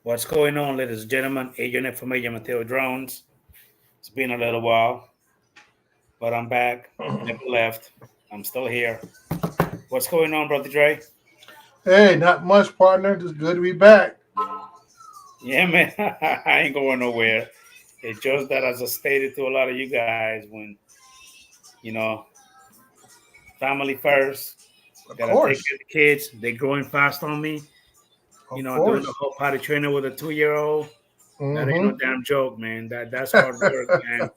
What's going on, ladies and gentlemen? Agent Information Mateo Drones. It's been a little while, but I'm back. Never left. I'm still here. What's going on, Brother Dre? Hey, not much, partner. Just good to be back. Yeah, man. I ain't going nowhere. It's just that, as I stated to a lot of you guys, when, you know, family first, Of gotta take course. care of the kids. They're growing fast on me. Of Doing the course. whole potty training with a 2-year-old. That ain't no Mm-hmm. damn joke, man. That's hard work, man.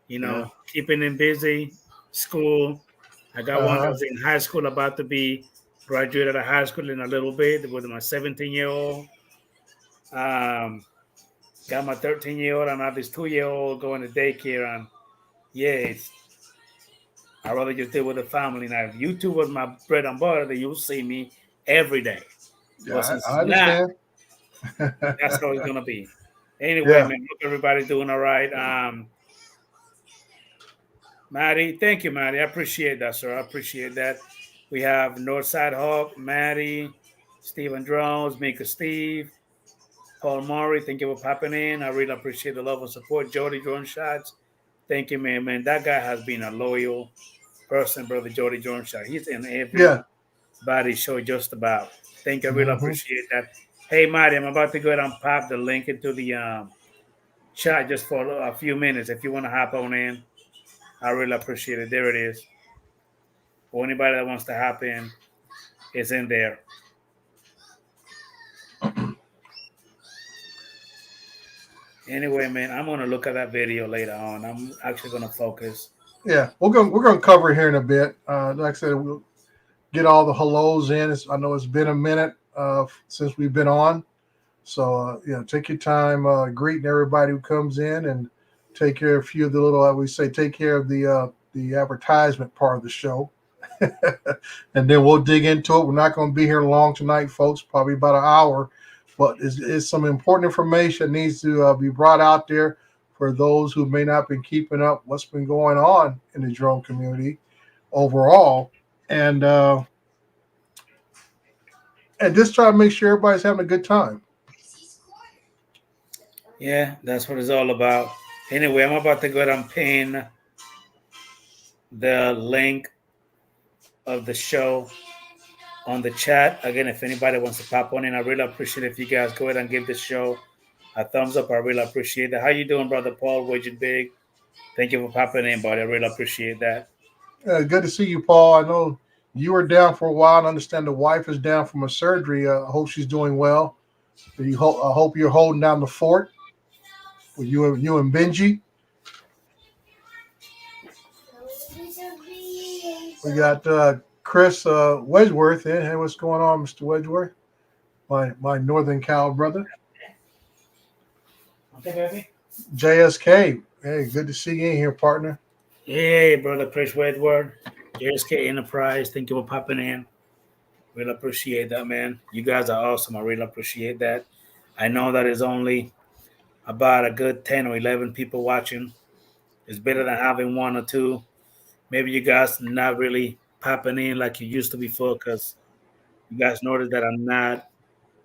Yeah. Keeping them busy, school. I got one Uh-huh. that's in high school, about to be graduated of high school in a little bit with my 17-year-old. Um, got my 13-year-old and now this 2-year-old going to daycare. And yeah, I'd rather just deal with the family. Now, if YouTube was my bread and butter, then you'll see me every day. But Yeah, since I it's not, understand. that's how it's going to be. Anyway, Yeah. man, hope everybody's doing all right. Maddie, thank you, Maddie. I appreciate that, sir. I appreciate that. We have Northside Hawk, Maddie, Stephen Drones, Mika Steve, Paul Murray. Thank you for popping in. I really appreciate the love and support. Jody Drone Shots. Thank you, man. Man, that guy has been a loyal person, brother Jody Drone Shot. He's in Yeah. everybody show just about. Thank you. I really Mm-hmm. appreciate that. Hey, Maddie, I'm about to go ahead and pop the link into the chat just for a few minutes. If you want to hop on in, I really appreciate it. There it is. For anybody that wants to hop in, it's in there. Anyway, man, I'm gonna look at that video later on. I'm actually gonna focus. Yeah. We're gonna cover it here in a bit. Like I said, we'll get all the hellos in. I know it's been a minute since we've been on. So take your time greeting everybody who comes in and take care of a few of the little we say take care of the advertisement part of the show. And then we'll dig into it. We're not going to be here long tonight, folks, probably about an hour, but it's some important information that needs to be brought out there for those who may not been keeping up what's been going on in the drone community overall. And just try to make sure everybody's having a good time. Yeah, that's what it's all about. Anyway, I'm about to go ahead and pin the link of the show on the chat. Again, if anybody wants to pop on in, I really appreciate it if you guys go ahead and give the show a thumbs up. I really appreciate that. How you doing, brother Paul? Widget Big. Thank you for popping in, buddy. I really appreciate that. Good to see you, Paul. I know you were down for a while, and I understand the wife is down from a surgery. I hope she's doing well. I hope you're holding down the fort with you and Benji. We got Chris Wedgeworth in. Hey, what's going on, Mr. Wedgeworth? My Northern Cal brother. Okay, baby. JSK. Hey, good to see you in here, partner. Hey, brother Chris Wedward, JSK Enterprise. Thank you for popping in. Really appreciate that, man. You guys are awesome. I really appreciate that. I know that is only about a good 10 or 11 people watching. It's better than having one or two. Maybe you guys not really popping in like you used to before because you guys noticed that I'm not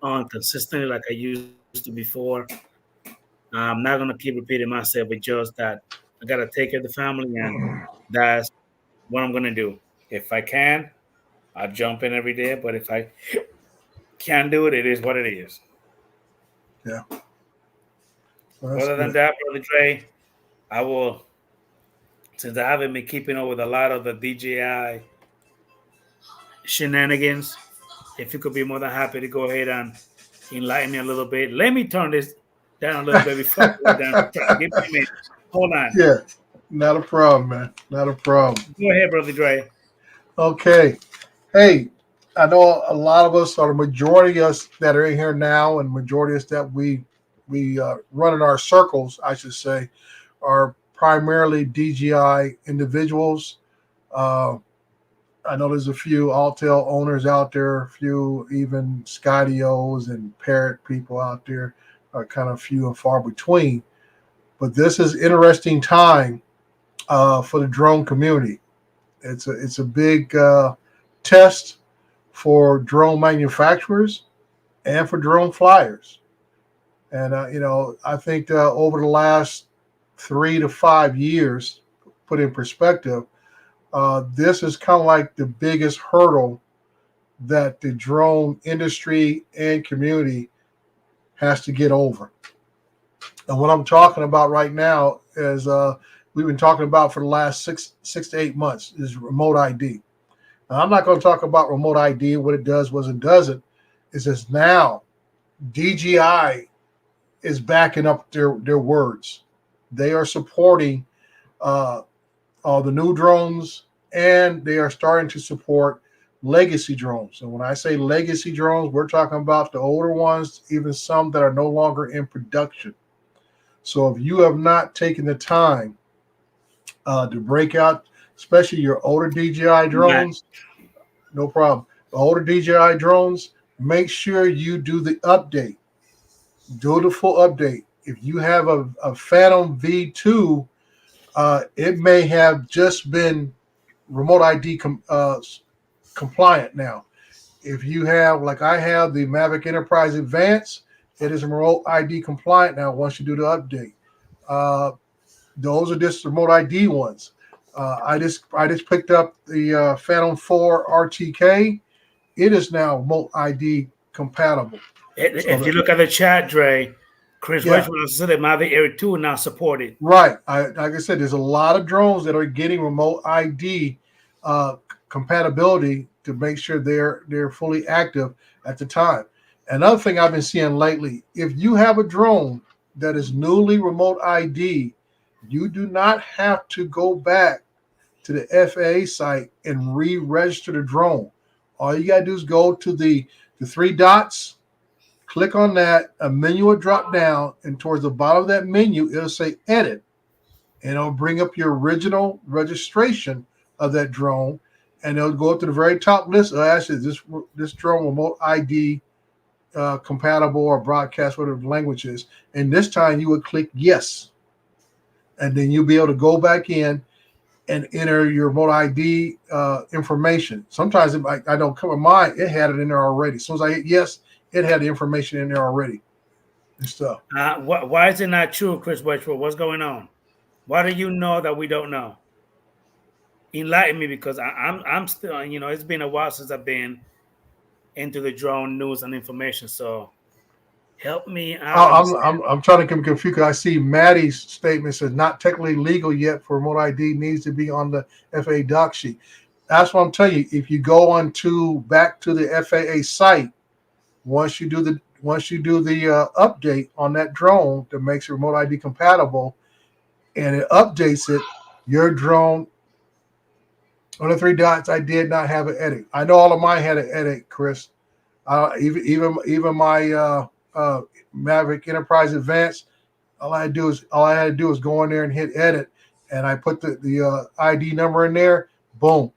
on consistently like I used to before. I'm not going to keep repeating myself. It's just that I got to take care of the family, and that's what I'm going to do. If I can, I'll jump in every day. But if I can't do it, it is what it is. Yeah, well, that's Other than good. that, Brother Dre, I will, since I haven't been keeping up with a lot of the DJI shenanigans, if you could be more than happy to go ahead and enlighten me a little bit. Let me turn this down a little bit before I go down the track. Give me a minute. Hold on. Yeah, not a problem, man. Not a problem. Go ahead, Brother Dre. Okay. Hey, I know a lot of us, or the majority of us that are in here now, and majority of us that we run in our circles, I should say, are primarily DGI individuals. Uh, I know there's a few Altel owners out there, a few even Skydios and Parrot people out there are kind of few and far between. But this is interesting time for the drone community. It's a big test for drone manufacturers and for drone flyers. And I think over the last 3 to 5 years, put in perspective, this is kind of like the biggest hurdle that the drone industry and community has to get over. And what I'm talking about right now is we've been talking about for the last 6 to 8 months is remote ID. Now, I'm not going to talk about remote ID, what it does, what it doesn't. It's just now DJI is backing up their words. They are supporting uh, all the new drones, and they are starting to support legacy drones. And when I say legacy drones, we're talking about the older ones, even some that are no longer in production. So if you have not taken the time to break out, especially your older DJI Right. drones, no problem. The older DJI drones, make sure you do the update. Do the full update. If you have a Phantom V2, it may have just been remote ID compliant now. If you have, like I have, the Mavic Enterprise Advance, it is remote ID compliant now once you do the update. Uh, those are just remote ID ones. I just picked up the Phantom 4 RTK. It is now remote ID compatible. So If you that, look at the chat, Dre, Chris yeah, Wedgwood said that Mavic Air 2 now supported. right. Like I said, there's a lot of drones that are getting remote ID uh, compatibility to make sure they're fully active at the time. Another thing I've been seeing lately, if you have a drone that is newly remote ID, you do not have to go back to the FAA site and re-register the drone. All you gotta do is go to the three dots, click on that, a menu will drop down, and towards the bottom of that menu, it'll say edit, and it'll bring up your original registration of that drone, and it'll go up to the very top list. It'll ask you, this drone remote ID compatible or broadcast, whatever the language is. And this time you would click yes, and then you'll be able to go back in and enter your remote ID information. Sometimes I don't come with mine, it had it in there already. As soon as I hit yes, it had the information in there already and stuff. Why is it not true, Chris Wedgwood? What's going on? Why do you know that we don't know? Enlighten me, because I'm still, it's been a while since I've been into the drone news and information. So help me out. I'm trying to get confused because I see Maddie's statement says not technically legal yet for remote ID needs to be on the FAA doc sheet. That's what I'm telling you. If you go on to back to the FAA site, once you do the update on that drone that makes it remote ID compatible, and it updates it, your drone on the three dots. I did not have an edit. I know all of mine had an edit, Chris. Even my Mavic Enterprise Advance. All I had to do is go in there and hit edit, and I put the ID number in there. Boom,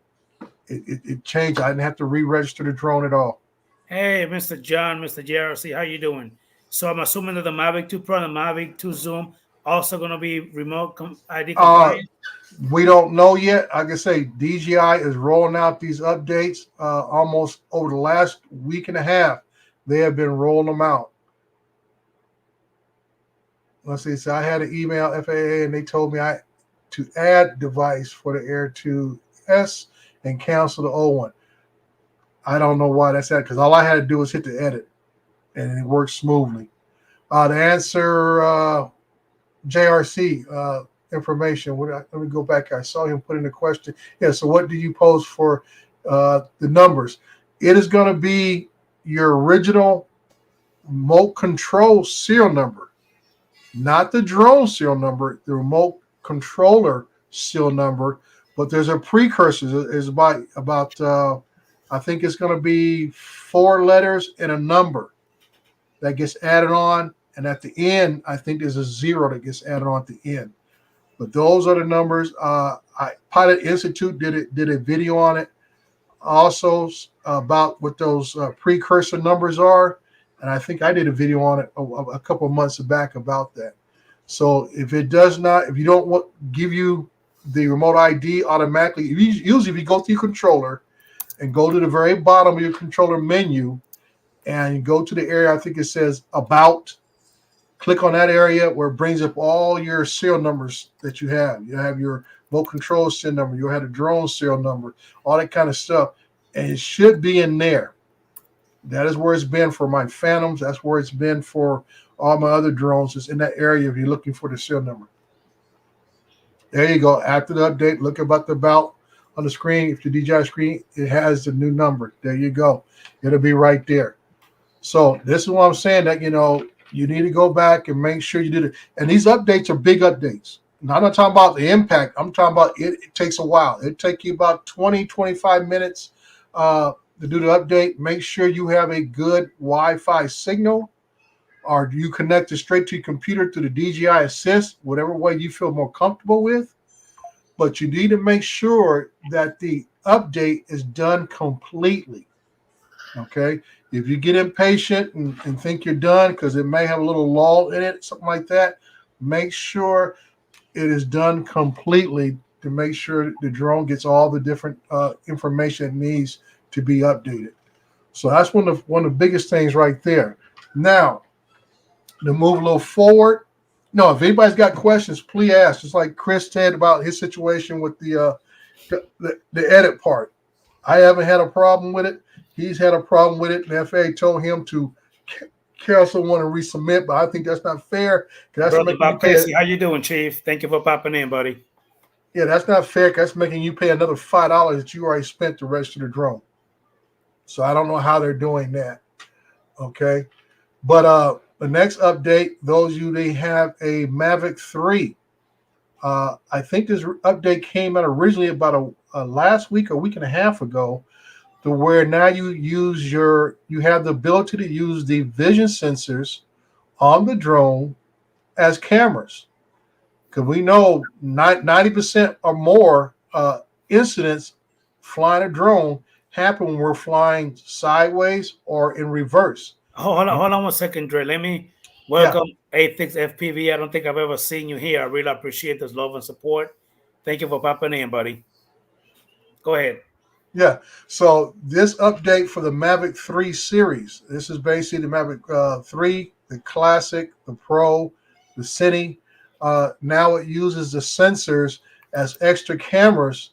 it changed. I didn't have to re-register the drone at all. Hey, Mr. John, Mr. JRC, how you doing? So I'm assuming that the Mavic 2 Pro and the Mavic 2 Zoom also going to be remote ID Uh, compliant. we don't know yet. Like I say, DJI is rolling out these updates almost over the last week and a half. They have been rolling them out. Let's see. So I had an email FAA, and they told me I to add device for the Air 2S and cancel the old one. I don't know why that's that, because all I had to do was hit the edit, and it worked smoothly. To answer JRC information, let me go back. I saw him put in a question. Yeah. So what do you post for the numbers? It is going to be your original remote control serial number, not the drone serial number, the remote controller serial number. But there's a precursor. Is about I think it's going to be 4 letters and a number that gets added on, and at the end, I think there's a zero that gets added on at the end. But those are the numbers. Pilot Institute did a video on it, also about what those precursor numbers are, and I think I did a video on it a couple of months back about that. So if you don't want give you the remote ID automatically, usually if you go to your controller and go to the very bottom of your controller menu and you go to the area, I think it says about, Click on that area where it brings up all your serial numbers that you have. You have your remote control serial number. You'll have the drone serial number, all that kind of stuff. And it should be in there. That is where it's been for my Phantoms. That's where it's been for all my other drones. It's in that area if you're looking for the serial number. There you go. After the update, look about the belt on the screen. If the DJI screen, it has the new number. There you go. It'll be right there. So this is what I'm saying, that you need to go back and make sure you do it. And these updates are big updates. Now, I'm not talking about the impact. I'm talking about it takes a while. It takes you about 20, 25 minutes to do the update. Make sure you have a good Wi-Fi signal, or do you connect it straight to your computer through the DJI Assist, whatever way you feel more comfortable with. But you need to make sure that the update is done completely. Okay. If you get impatient and think you're done because it may have a little lull in it, something like that, make sure it is done completely to make sure the drone gets all the different information it needs to be updated. So that's one of the biggest things right there. Now, to move a little forward, no, if anybody's got questions, please ask. Just like Chris said about his situation with the edit part. I haven't had a problem with it. He's had a problem with it. The FAA told him to cancel one and resubmit, but I think that's not fair. That's Brother making you Bob pay. Casey, how you doing, Chief? Thank you for popping in, buddy. Yeah, that's not fair. That's making you pay another $5 that you already spent to register the drone. So I don't know how they're doing that. Okay, but the next update, those of you they have a Mavic 3. I think this update came out originally about a last week, a week and a half ago, to where now you have the ability to use the vision sensors on the drone as cameras. Because we know 90% or more incidents flying a drone happen when we're flying sideways or in reverse. Hold on 1 second, Dre. Let me Yeah, welcome Apex FPV. I don't think I've ever seen you here. I really appreciate this love and support. Thank you for popping in, buddy. Go ahead. yeah. So this update for the Mavic 3 series, this is basically the Mavic 3, the Classic, the Pro, the Cine. Now it uses the sensors as extra cameras,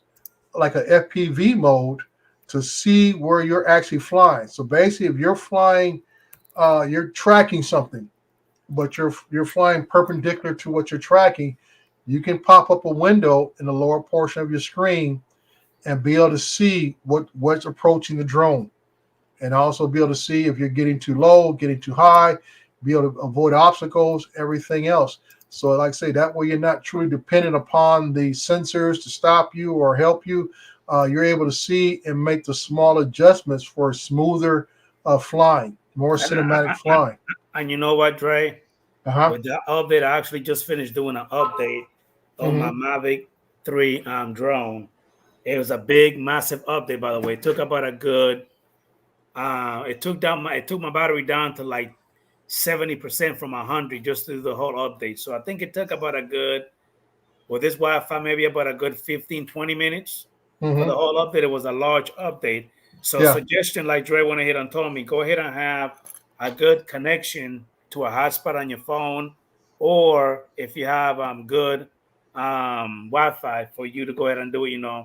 like a FPV mode, to see where you're actually flying. So basically, if you're flying, you're tracking something, but you're flying perpendicular to what you're tracking, you can pop up a window in the lower portion of your screen and be able to see what's approaching the drone, and also be able to see if you're getting too low, getting too high, be able to avoid obstacles, everything else. So like I say, that way you're not truly dependent upon the sensors to stop you or help you. You're able to see and make the small adjustments for smoother flying, more And, cinematic flying. and you know what, Dre? Uh-huh. With the update, I actually just finished doing an update on my Mm-hmm. Mavic 3 drone. It was a big, massive update, by the way. It took about a good it took my battery down to like 70% from 100 just through the whole update. So I think it took about a good, with this Wi-Fi, maybe about a good 15, 20 minutes for the Mm-hmm. whole update. It was a large update. So Yeah. suggestion, like Dre went ahead and told me, go ahead and have a good connection to a hotspot on your phone, or if you have good Wi-Fi for you to go ahead and do it, Yeah,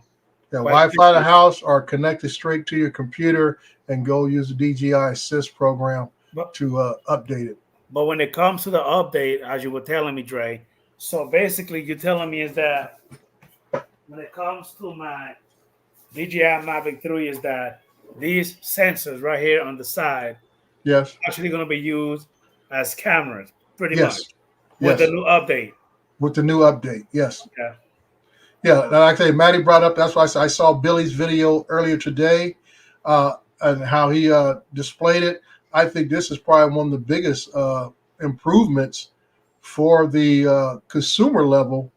quite Wi-Fi to the quickly. house or connect it straight to your computer and go use the DJI Assist program But to update it. But when it comes to the update, as you were telling me, Dre, so basically you're telling me is that when it comes to my DJI Mavic 3 is that these sensors right here on the side Yes, actually going to be used as cameras, pretty much, yes, with the yes. new update. With the new update, yes. Yeah. Yeah, like I say, Maddie brought up. That's why I saw Billy's video earlier today, and how he displayed it. I think this is probably one of the biggest improvements for the consumer level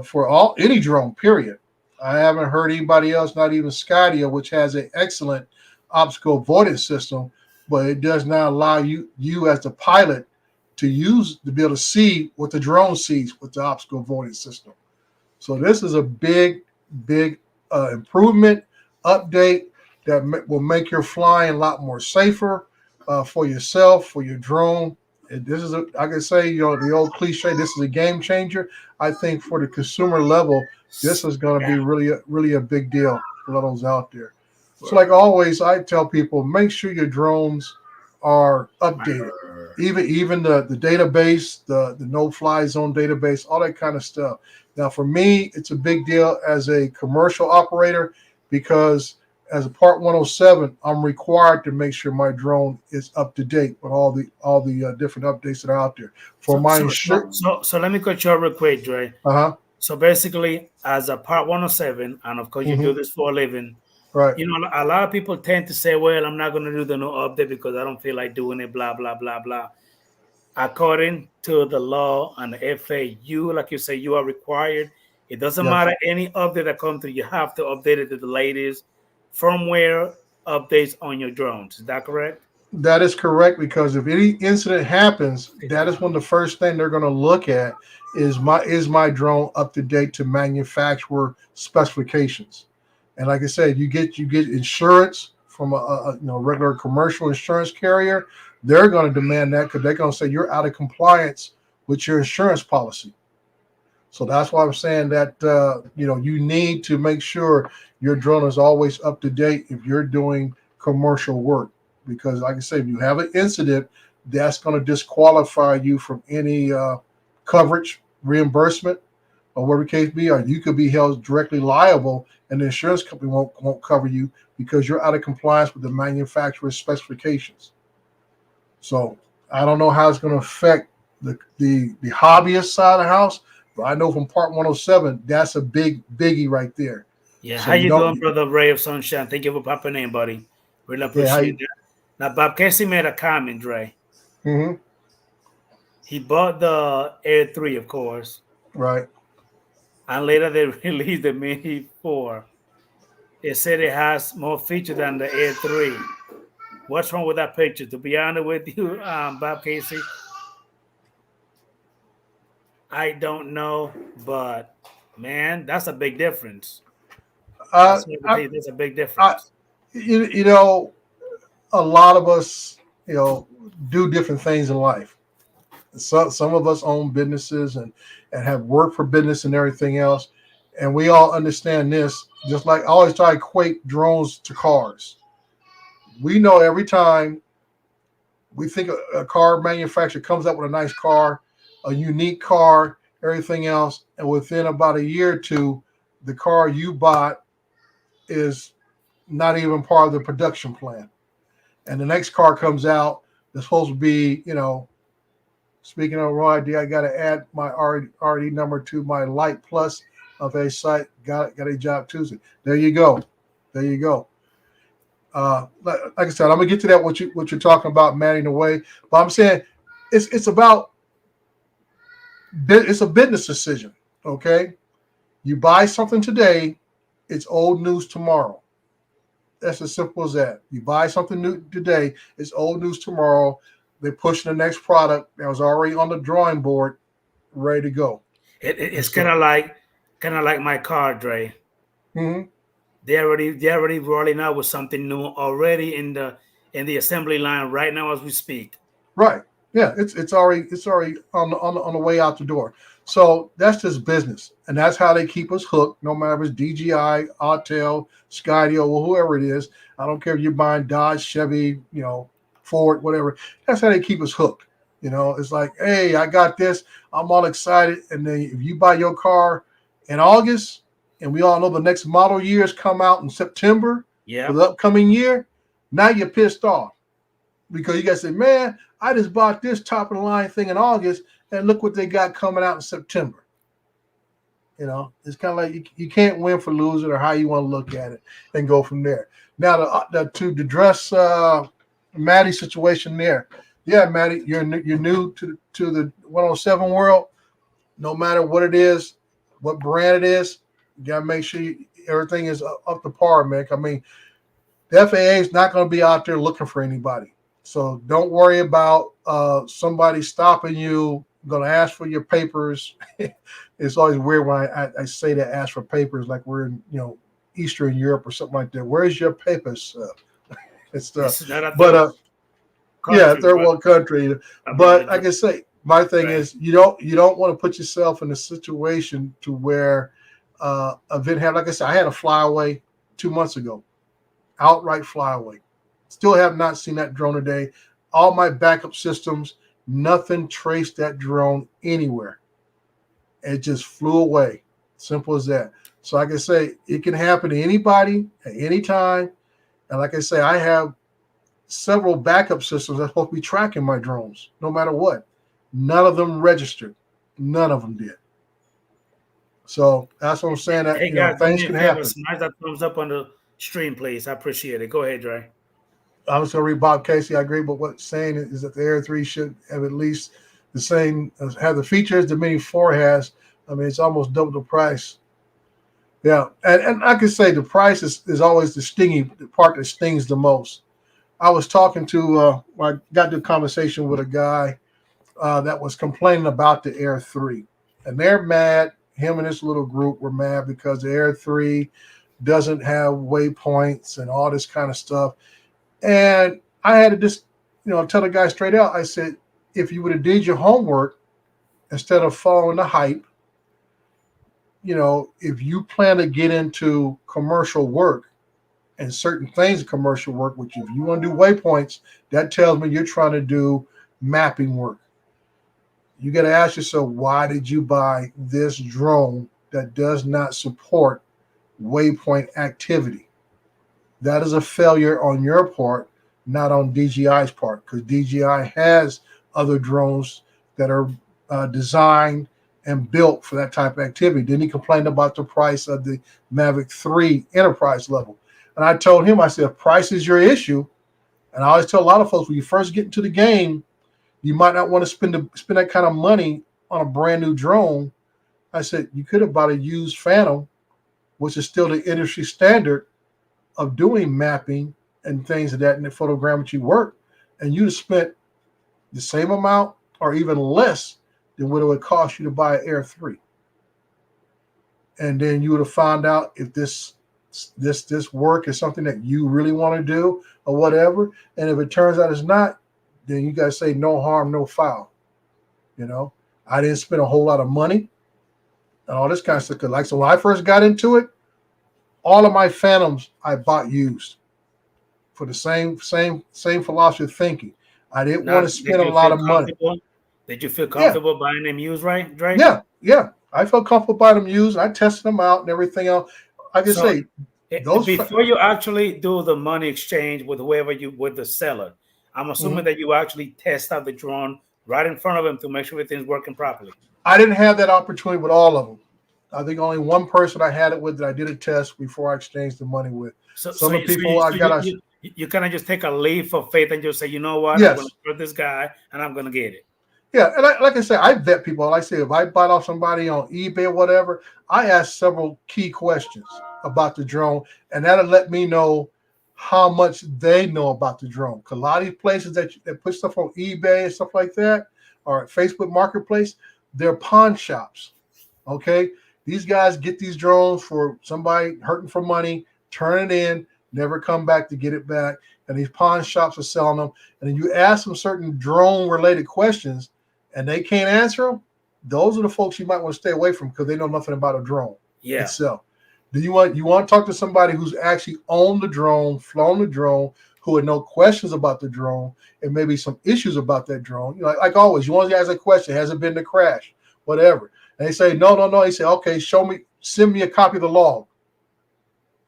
for any drone. Period. I haven't heard anybody else, not even Skydio, which has an excellent obstacle avoidance system, but it does not allow you as the pilot to be able to see what the drone sees with the obstacle avoidance system. So this is a big, big improvement, update that will make your flying a lot more safer for yourself, for your drone, This is I can say, the old cliche, this is a game changer. I think for the consumer level, this is going to be Yeah. really a big deal for those out there. So, like Word. always, I tell people, make sure your drones are updated. Word. Even the database, the no fly zone database, all that kind of stuff. Now, for me, it's a big deal as a commercial operator because as a Part 107, I'm required to make sure my drone is up to date with all the different updates that are out there. For So, my so, so, insurance, so, so let me cut you off real quick, Dre. uh-huh, So basically, as a Part 107, and of course you do hmm, this for a living, right. a lot of people tend to say, well, I'm not going to do the new update because I don't feel like doing it, blah, blah, blah, blah. According to the law and the FAU, like you say, you are required. It doesn't Yes. matter any update that comes through, you have to update it to the latest firmware updates on your drones. Is that correct? That is correct because if any incident happens, that is when the first thing they're going to look at is my drone up to date to manufacturer specifications. And like I said, you get insurance from a regular commercial insurance carrier. They're going to demand that because they're going to say you're out of compliance with your insurance policy. So that's why I'm saying that you need to make sure your drone is always up to date if you're doing commercial work, because like I said, if you have an incident, that's going to disqualify you from any coverage, reimbursement, or whatever the case be, or you could be held directly liable, and the insurance company won't cover you because you're out of compliance with the manufacturer's specifications. So I don't know how it's going to affect the hobbyist side of the house, but I know from Part 107 that's a big biggie right there. Yeah. So How you you doing, don't, brother Ray of Sunshine? Thank you for popping in, buddy. Really yeah, how appreciate you, that. Now, Bob Casey made a comment, Dre. mm-hmm, He bought the Air 3, of course, right. and later they released the Mini 4. It said it has more features than the Air 3. What's wrong with that picture? To be honest with you, Bob Casey, I don't know, but man, that's a big difference. Uh, That's what I tell I, you, that's a big I, difference. you know, a lot of us, do different things in life. Some of us own businesses and have worked for business and everything else, and we all understand this. Just like I always try to equate drones to cars. We know every time we think a car manufacturer comes up with a nice car, a unique car, everything else, and within about a year or two, the car you bought is not even part of the production plan. And the next car comes out that's supposed to be, speaking of raw ID, I got to add my RD number to my Light Plus of a site. Got a job Tuesday. There you go. There you go. Like I said, I'm gonna get to that what you're talking about manning away, but I'm saying it's about it's a business decision. Okay, you buy something today, it's old news tomorrow. That's as simple as that. You buy something new today, it's old news tomorrow. They're pushing the next product that was already on the drawing board, ready to go. And It's so, kind of like my car, Dre. mhm, They already rolling out with something new already in the assembly line right now as we speak. right, yeah, it's already on the way out the door. So that's just business, and that's how they keep us hooked. No matter if it's DJI, Autel, Skydio, or whoever it is. I don't care if you're buying Dodge, Chevy, Ford, whatever. That's how they keep us hooked. It's like, hey, I got this. I'm all excited, and then if you buy your car in August, and we all know the next model years come out in September for Yep. the upcoming year, now you're pissed off because you guys say, man, I just bought this top of the line thing in August, and look what they got coming out in September. It's kind of like you can't win for losing, or how you want to look at it, and go from there. Now, to address Maddie's situation there, yeah, Maddie, you're new to the 107 world. No matter what it is, what brand it is, you gotta make sure everything is up to par, man. I mean, the FAA is not going to be out there looking for anybody. So don't worry about somebody stopping you, going to ask for your papers. It's always weird when I say that, ask for papers, like we're in, Eastern Europe or something like that. Where's your papers? And stuff. This is not a But thing. Yeah, country, third brother. world country. Brother But like I say, my thing Dre. is you don't want to put yourself in a situation to where event had like I said, I had a flyaway 2 months ago, outright flyaway. Still have not seen that drone today. All my backup systems, nothing traced that drone anywhere. It just flew away. Simple as that. So like I say, it can happen to anybody at any time. And like I say, I have several backup systems that's supposed to be tracking my drones, no matter what. None of them registered. None of them did. So that's what I'm saying. That Hey guys, do things me a can favor, happen. smash that thumbs up on the stream, please. I appreciate it. Go ahead, Dre. I was going to read Bob Casey. I agree, but what's saying is that the Air 3 should have at least the same, have the features the Mini 4 has. I mean, it's almost double the price. Yeah, and I can say the price is always the stingy the part that stings the most. I was talking to, I got into a conversation with a guy that was complaining about the Air 3. And they're mad. Him and his little group were mad because the Air 3 doesn't have waypoints and all this kind of stuff. And I had to just, tell the guy straight out. I said, if you would have did your homework instead of following the hype, if you plan to get into commercial work and certain things in commercial work, which if you want to do waypoints, that tells me you're trying to do mapping work. You got to ask yourself, why did you buy this drone that does not support waypoint activity? That is a failure on your part, not on DJI's part, because DJI has other drones that are designed and built for that type of activity. Then he complained about the price of the Mavic 3 enterprise level. And I told him, I said, if price is your issue, and I always tell a lot of folks, when you first get into the game, you might not want to spend that kind of money on a brand new drone. I said, you could have bought a used Phantom, which is still the industry standard of doing mapping and things of that in the photogrammetry work, and you'd have spent the same amount or even less than what it would cost you to buy an Air 3. And then you would have found out if this work is something that you really want to do or whatever. And if it turns out it's not, then you guys say no harm, no foul. I didn't spend a whole lot of money and all this kind of stuff. Cause so when I first got into it, all of my Phantoms I bought used for the same philosophy of thinking. I didn't Now, want to spend a lot of money. Did you feel Yeah, comfortable buying them used, right, Dre? yeah. I felt comfortable buying them used. I tested them out and everything else. I can So say those. before you actually do the money exchange with whoever you with the seller, I'm assuming Mhm. that you actually test out the drone right in front of him to make sure everything's working properly. I didn't have that opportunity with all of them. I think only one person I had it with that I did a test before I exchanged the money with. So so Some of you the so you people I so you, got, you, you kind of just take a leap of faith and just say, you know what, I'm going yes, to trust this guy and I'm going to get it. yeah, and like I said, I vet people. Like I say, if I bought off somebody on eBay or whatever, I ask several key questions about the drone, and that'll let me know how much they know about the drone. Because a lot of these places that put stuff on eBay and stuff like that, or Facebook Marketplace, they're pawn shops. Okay, these guys get these drones for somebody hurting for money, turn it in, never come back to get it back, and these pawn shops are selling them. And then you ask them certain drone related questions and they can't answer them, those are the folks you might want to stay away from because they know nothing about a drone Yeah, itself. Do you want to talk to somebody who's actually owned the drone, flown the drone, who would know questions about the drone and maybe some issues about that drone? Like always, you want to ask a question: has it been a crash, whatever? And they say no, no, no. He say, okay, send me a copy of the log.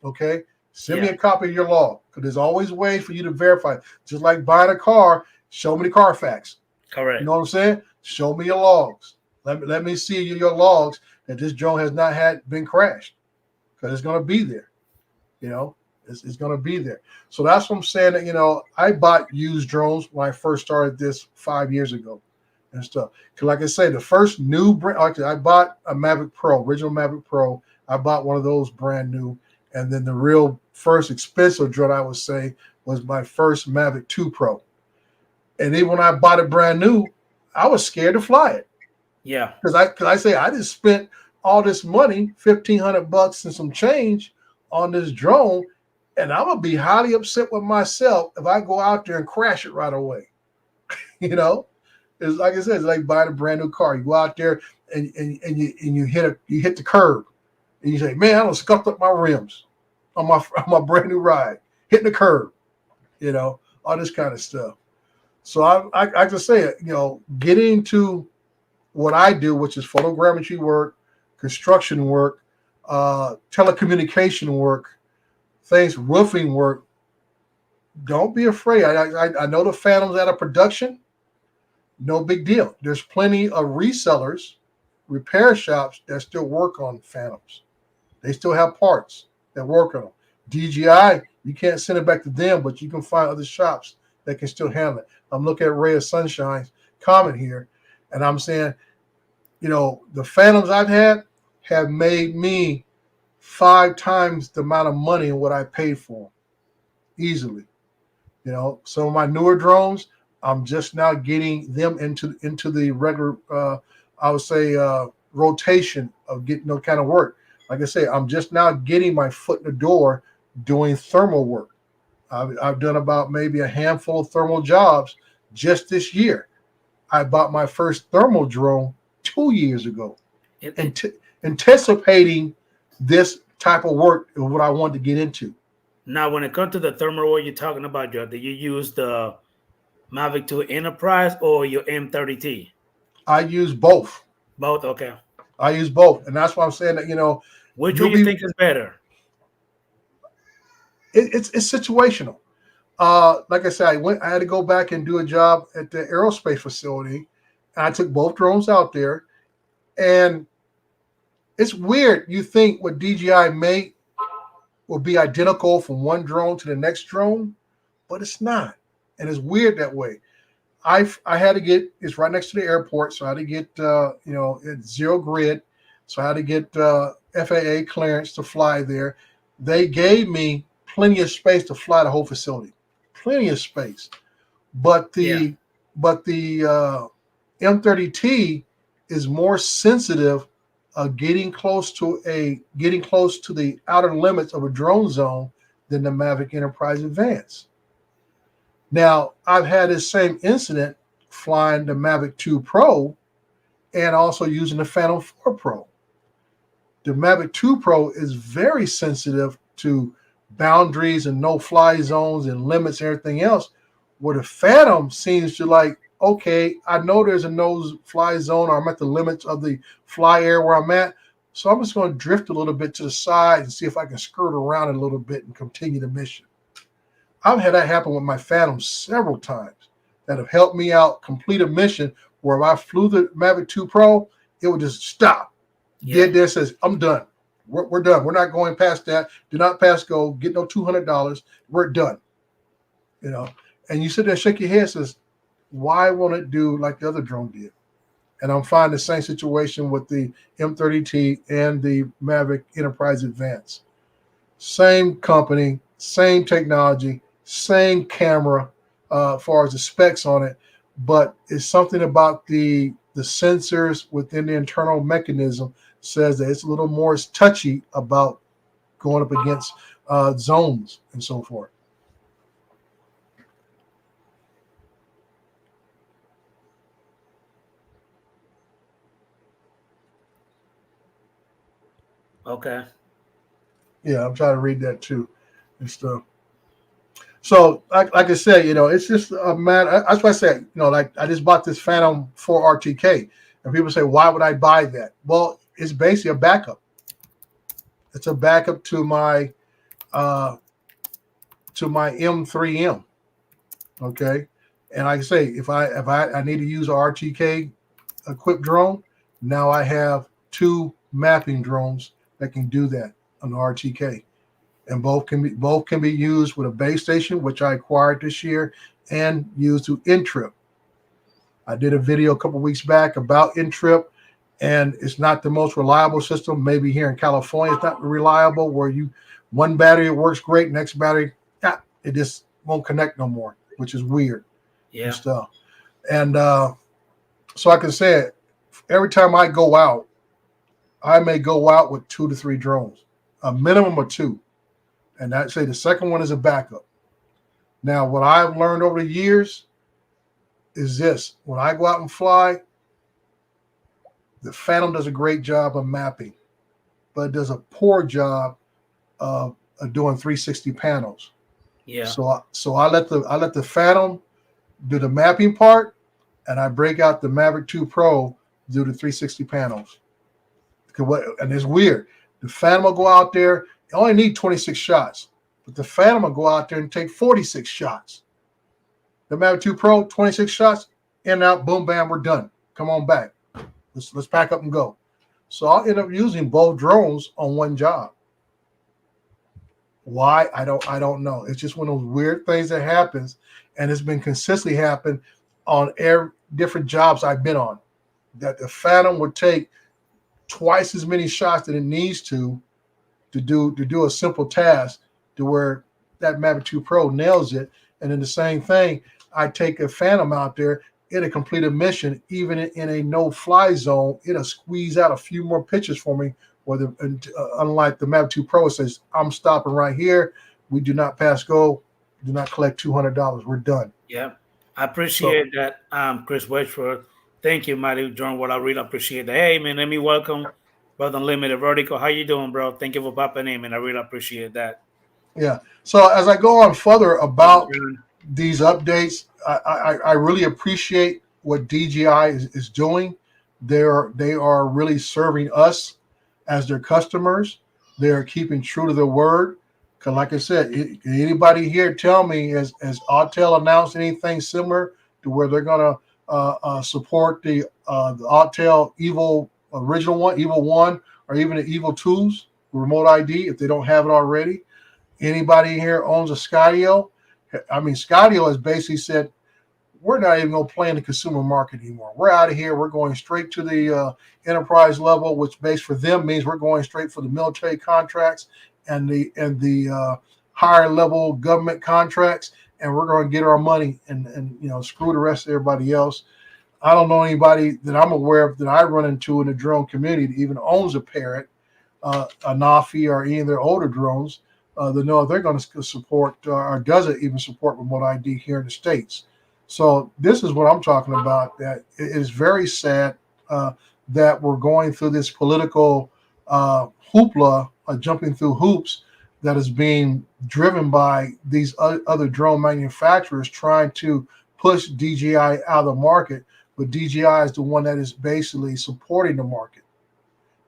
Okay, send me yeah, a copy of your log because there's always ways for you to verify. Just like buying a car, show me the Carfax. You correct. know what I'm saying? Show me your logs. Let me see your logs that this drone has not had been crashed because it's going to be there. You know, it's going to be there. So that's what I'm saying. That I bought used drones when I first started this 5 years ago and stuff. Because like I say, the first new brand, actually, I bought a Mavic Pro, original Mavic Pro. I bought one of those brand new, and then the real first expensive drone I would say was my first Mavic 2 Pro. And even when I bought it brand new, I was scared to fly it Yeah, because I say I just spent all this money, $1,500 and some change on this drone, and I'm gonna be highly upset with myself if I go out there and crash it right away. You know, it's like I said, it's like buying a brand new car. You go out there and you hit the curb and you say, "Man, I done scuffed up my rims on my on my brand new ride, hitting the curb." You know, all this kind of stuff. So I just say it. You know, getting into what I do, which is photogrammetry work, construction work, telecommunication work, things, roofing work. Don't be afraid. I know the Phantom's out of production. No big deal. There's plenty of resellers, repair shops that still work on Phantoms. They still have parts that work on them. DJI, you can't send it back to them, but you can find other shops that can still handle it. I'm looking at Ray of Sunshine's comment here, and I'm saying, you know, the Phantoms I've had have made me 5 times the amount of money in what I paid for them, easily. You know, some of my newer drones, I'm just now getting them into the regular, I would say, rotation of getting no kind of work. Like I say, I'm just now getting my foot in the door doing thermal work. I've done about maybe a handful of thermal jobs just this year. I bought my first thermal drone 2 years ago, It, it, ant- anticipating this type of work is what I wanted to get into. Now, when it comes to the thermal what you're talking about, Joe, do you use the Mavic 2 Enterprise or your M30T? I use both. Both, okay. I use both, and that's why I'm saying that, you know, Which one you'll you be think is better? it's situational. Like I said, I had to go back and do a job at the aerospace facility, and I took both drones out there, and it's weird. You think what DJI made will be identical from one drone to the next drone, but it's not, and it's weird that way. I had to get, it's right next to the airport, so I had to get you know, it's zero grid, so I had to get FAA clearance to fly there. They gave me plenty of space to fly the whole facility, plenty of space. But Yeah. the M30T is more sensitive, getting close to the outer limits of a drone zone than the Mavic Enterprise Advance. Now, I've had this same incident flying the Mavic 2 Pro and also using the Phantom 4 Pro. The Mavic 2 Pro is very sensitive to boundaries and no fly zones and limits and everything else, where the Phantom seems to like, okay, I know there's a no fly zone or I'm at the limits of the fly area where I'm at. So I'm just going to drift a little bit to the side and see if I can skirt around it a little bit and continue the mission. I've had that happen with my Phantoms several times that have helped me out complete a mission where if I flew the Mavic 2 Pro, it would just stop. Yeah. Dead there says, I'm done. We're done. We're not going past that. Do not pass go. Get no $200. We're done. You know, and you sit there and shake your head, says, why won't it do like the other drone did? And I'm finding the same situation with the M30T and the Mavic Enterprise Advance. Same company, same technology, same camera, as far as the specs on it, but it's something about the sensors within the internal mechanism says that it's a little more touchy about going up against zones and so forth. Okay. Yeah, I'm trying to read that too and stuff. So, like I said, you know, it's just a matter. That's why I said, you know, like I just bought this Phantom 4 RTK, and people say, why would I buy that? Well, it's basically a backup. It's a backup uh, to my M3M. Okay, and like I say, if I need to use a RTK equipped drone, now I have two mapping drones that can do that on the RTK, and both can be used with a base station, which I acquired this year, and used to Intrip. I did a video a couple weeks back about Intrip, and it's not the most reliable system. Maybe here in California, it's not reliable. Where you one battery works great, next battery, yeah, it just won't connect no more, which is weird and Yeah. stuff. And so I can say it, every time I go out, I may go out with 2 to 3 drones, a minimum of two, and I'd say the second one is a backup. Now, what I've learned over the years, is this: when I go out and fly, the Phantom does a great job of mapping, but it does a poor job of doing 360 panels. Yeah. So I let the Phantom do the mapping part, and I break out the Mavic 2 Pro do the 360 panels. And it's weird. The Phantom will go out there. You only need 26 shots, but the Phantom will go out there and take 46 shots. The Mavic 2 Pro, 26 shots, in and out, boom, bam, we're done. Come on back. Let's pack up and go. So I'll end up using both drones on one job. Why? I don't know. It's just one of those weird things that happens, and it's been consistently happen on every different jobs I've been on. That the Phantom would take twice as many shots that it needs to do a simple task, to where that Mavic 2 Pro nails it. And then the same thing, I take a Phantom out there, it'll complete a mission, even in a no-fly zone, it'll squeeze out a few more pitches for me. Unlike the Mavic 2 Pro, it says, I'm stopping right here. We do not pass go, do not collect $200. We're done. Yeah. I So, appreciate that, Chris Wedgeford. Thank you, Mighty John. What I really appreciate that. Hey, man, let me welcome Brother Unlimited Vertical. How you doing, bro? Thank you for popping in, man. I really appreciate that. yeah. So as I go on further Brother about John. these updates, I really appreciate what DJI is doing. They are really serving us as their customers. They are keeping true to their word. Because, like I said, anybody here tell me, has Autel announced anything similar to where they're gonna support the Autel Evo original one, Evo One, or even the Evo Twos remote ID if they don't have it already? Anybody here owns a Skydio? I mean, Skydio has basically said, we're not even going to play in the consumer market anymore. We're out of here. We're going straight to the enterprise level, which base for them means we're going straight for the military contracts and the higher level government contracts, and we're going to get our money and screw the rest of everybody else. I don't know anybody that I'm aware of that I run into in the drone community that even owns a Parrot, a Nafi, or any of their older drones. They know if they're going to support, or does it even support remote ID here in the States. So this is what I'm talking about. That it is very sad that we're going through this political hoopla, jumping through hoops, that is being driven by these other drone manufacturers trying to push DJI out of the market. But DJI is the one that is basically supporting the market.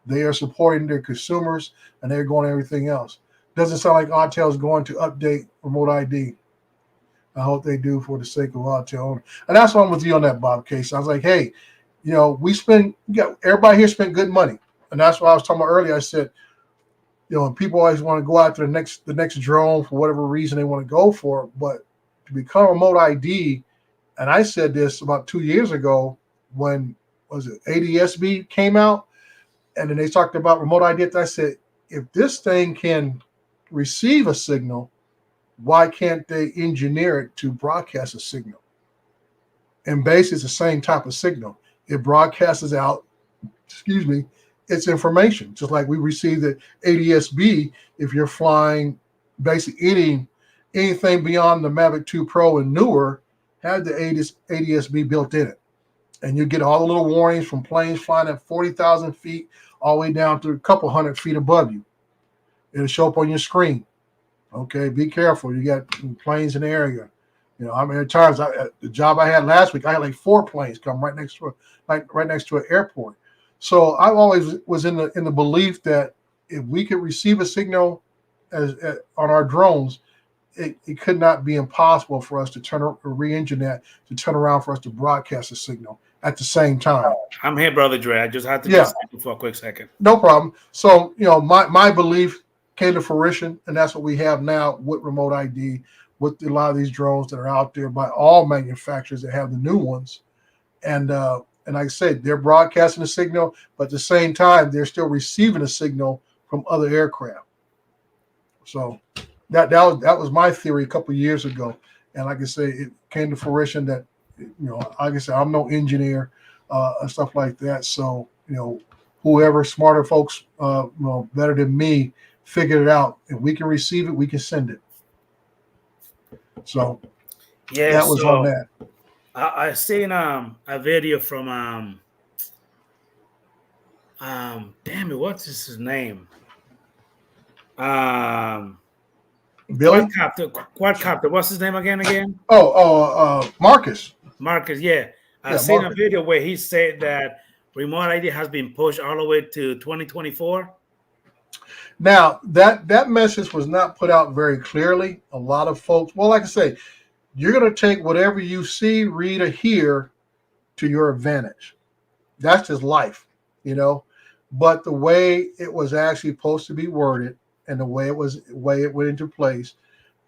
They are supporting their consumers, and they're going everything else. Doesn't sound like Autel is going to update remote ID. I hope they do for the sake of Autel. And that's why I'm with you on that, Bob Case. I was like, hey, everybody here spent good money. And that's why I was talking about earlier. I said, people always want to go after the next drone for whatever reason they want to go for. But to become a remote ID, and I said this about 2 years ago when, was it ADSB came out, and then they talked about remote ID. I said, if this thing can receive a signal, why can't they engineer it to broadcast a signal? And basically, it's the same type of signal. It broadcasts out, its information, just like we receive the ADSB. If you're flying basically anything beyond the Mavic 2 Pro and newer, had the ADSB built in it. And you get all the little warnings from planes flying at 40,000 feet all the way down to a couple hundred feet above you. It'll show up on your screen. Okay, be careful. You got planes in the area. At times, the job I had last week, I had like 4 planes come right next to an airport. So I always was in the belief that if we could receive a signal on our drones, it could not be impossible for us to re-engine that, to turn around for us to broadcast a signal at the same time. I'm here, Brother Dre. I just had to Yeah, just for a quick second. no problem. So, my belief came to fruition, and that's what we have now with remote ID, with a lot of these drones that are out there by all manufacturers that have the new ones. And like I said, they're broadcasting a signal, but at the same time, they're still receiving a signal from other aircraft. So that was my theory a couple of years ago. And like I say, it came to fruition that, like I said, I'm no engineer and stuff like that. So, whoever smarter folks, better than me, figured it out. If we can receive it, we can send it. So Yeah, that was on so that. I seen a video from damn it, what's his name? Um Billy? Quadcopter. What's his name again? Marcus. Marcus, yeah. I Yeah, seen a Marcus. video where he said that remote ID has been pushed all the way to 2024. Now that message was not put out very clearly. A lot of folks, well, like I say, you're going to take whatever you see, read, or hear to your advantage. That's just life, you know. But the way it was actually supposed to be worded, and the way it went into place,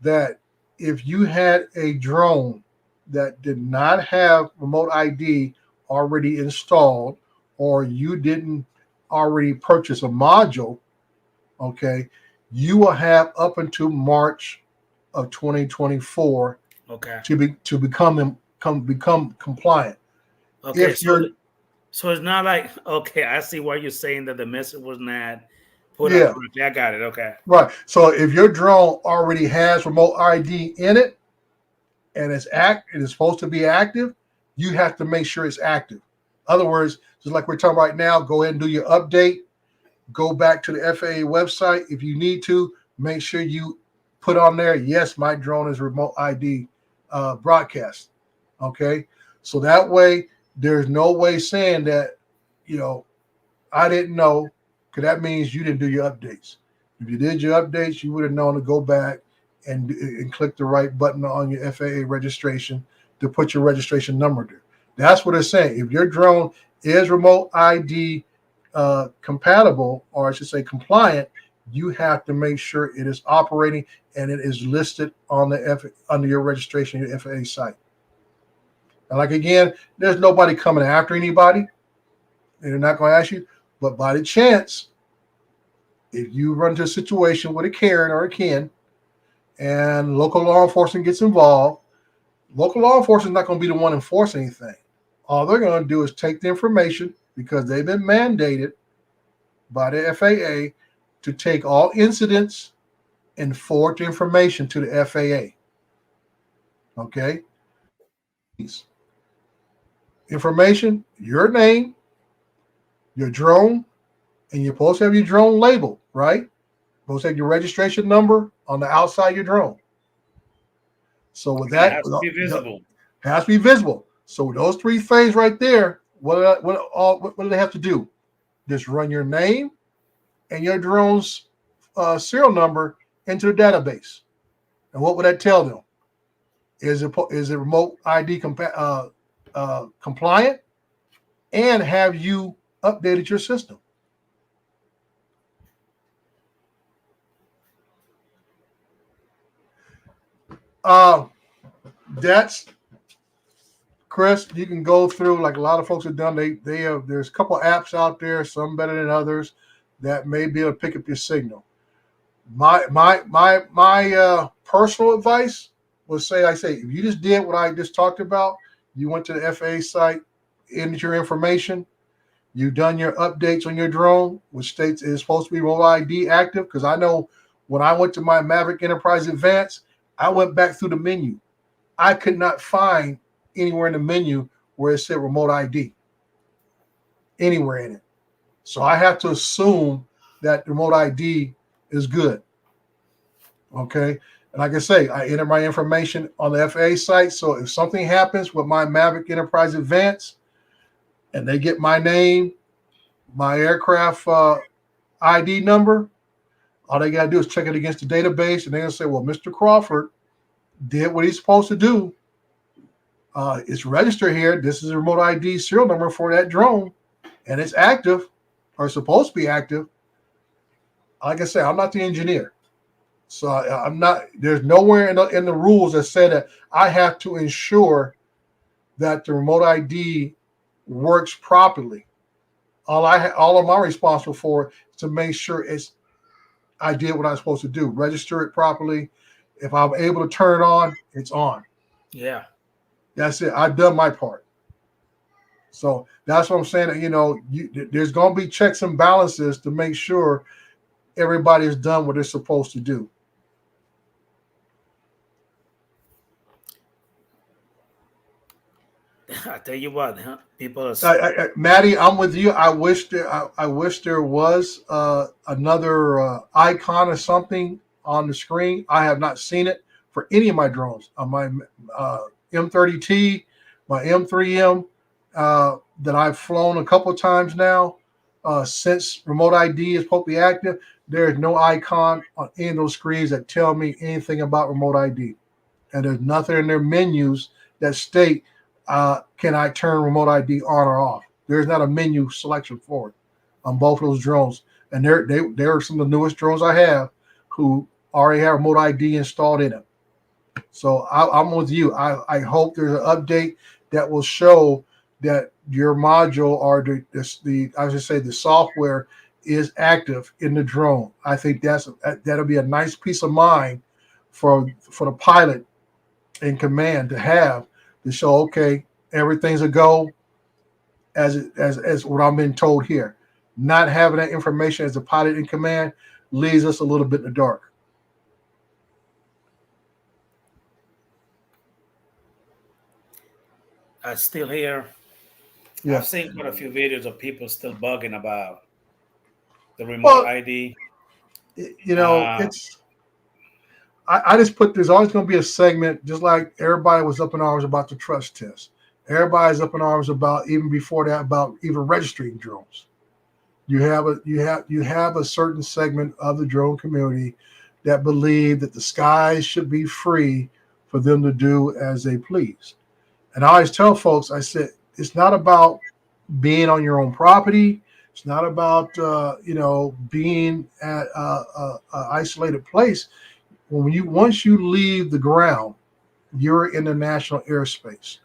that if you had a drone that did not have remote ID already installed, or you didn't already purchase a module, okay, you will have up until March of 2024 Okay. to become compliant. Okay. If you're So it's not like okay, I see why you're saying that the message was not put out Yeah, correctly. I got it. Okay. right. So if your drone already has remote ID in it and it is supposed to be active, you have to make sure it's active. Other words, just like we're talking right now, go ahead and do your update. Go back to the FAA website if you need to. Make sure you put on there, yes, my drone is remote ID broadcast. Okay, so that way there's no way saying that you know I didn't know, because that means you didn't do your updates. If you did your updates, you would have known to go back and click the right button on your FAA registration to put your registration number there. That's what it's saying. If your drone is remote ID compatible, or I should say compliant, you have to make sure it is operating and it is listed on under your registration, your FAA site. And like again, there's nobody coming after anybody. They're not going to ask you, but by the chance, if you run into a situation with a Karen or a Ken and local law enforcement gets involved, local law enforcement is not going to be the one enforcing anything. All they're going to do is take the information, because they've been mandated by the FAA to take all incidents and forward the information to the FAA. Okay? Information, your name, your drone, and you're supposed to have your drone labeled, right? Supposed to have your registration number on the outside of your drone. So with It that, has to be visible. has to be visible. So with those three things right there, what do they have to do? Just run your name and your drone's serial number into the database. And what would that tell them? Is it remote ID compliant, and have you updated your system? Uh, that's Chris. You can go through, like a lot of folks have done. They have, there's a couple apps out there, some better than others, that may be able to pick up your signal. My personal advice was say if you just did what I just talked about, you went to the FAA site, entered your information, you've done your updates on your drone, which states it is supposed to be remote ID active. Because I know when I went to my Maverick Enterprise Advance, I went back through the menu. I could not find anywhere in the menu where it said remote ID anywhere in it. So I have to assume that remote ID is good. Okay. And like I say, I enter my information on the FAA site. So if something happens with my Maverick Enterprise Advance and they get my name, my aircraft ID number, all they got to do is check it against the database, and they're going to say, well, Mr. Crawford did what he's supposed to do. It's registered here. This is a remote ID serial number for that drone, and it's active, or supposed to be active. Like I said, I'm not the engineer. So I'm not. There's nowhere in the rules that say that I have to ensure that the remote ID works properly. All am I responsible for is to make sure I did what I'm supposed to do. Register it properly. If I'm able to turn it on, it's on. Yeah. That's it. I've done my part. So that's what I'm saying. That, there's going to be checks and balances to make sure everybody has done what they're supposed to do. I tell you what, huh? People are Maddie, I'm with you. I wish there was another icon or something on the screen. I have not seen it for any of my drones. On my M30T, my M3M that I've flown a couple of times now since remote ID is supposed to be active. There is no icon on any of those screens that tell me anything about remote ID, and there's nothing in their menus that state can I turn remote ID on or off. There's not a menu selection for it on both of those drones, and they're some of the newest drones I have who already have remote ID installed in it. So I'm with you. I hope there's an update that will show that your module or the I should say the software is active in the drone. I think that'll be a nice peace of mind for the pilot in command to have to show, okay, everything's a go as what I'm being told here. Not having that information as a pilot in command leaves us a little bit in the dark. still here. Yeah. I've seen quite a few videos of people still bugging about the remote Well, ID. Uh, it's I just put there's always going to be a segment, just like everybody was up in arms about the trust test. Everybody's up in arms about even before that about even registering drones. You have a certain segment of the drone community that believe that the skies should be free for them to do as they please. And I always tell folks, I said, it's not about being on your own property. It's not about being at a isolated place. Once you leave the ground, you're in the national airspace.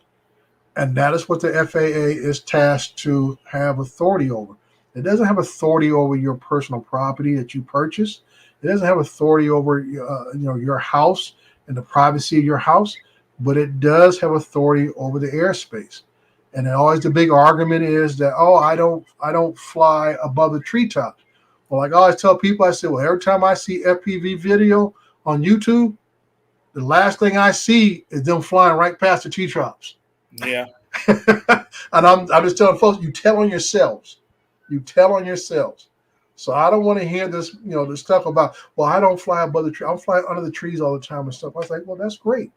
And that is what the FAA is tasked to have authority over. It doesn't have authority over your personal property that you purchase. It doesn't have authority over your house and the privacy of your house, but it does have authority over the airspace. And then always the big argument is that, oh, I don't fly above the treetops. Well, like I always tell people, I say, well, every time I see FPV video on YouTube, the last thing I see is them flying right past the treetops. yeah, And I'm just telling folks, you tell on yourselves. You tell on yourselves. So I don't want to hear this, this stuff about, well, I don't fly above the tree. I'm flying under the trees all the time and stuff. I was like, well, that's great.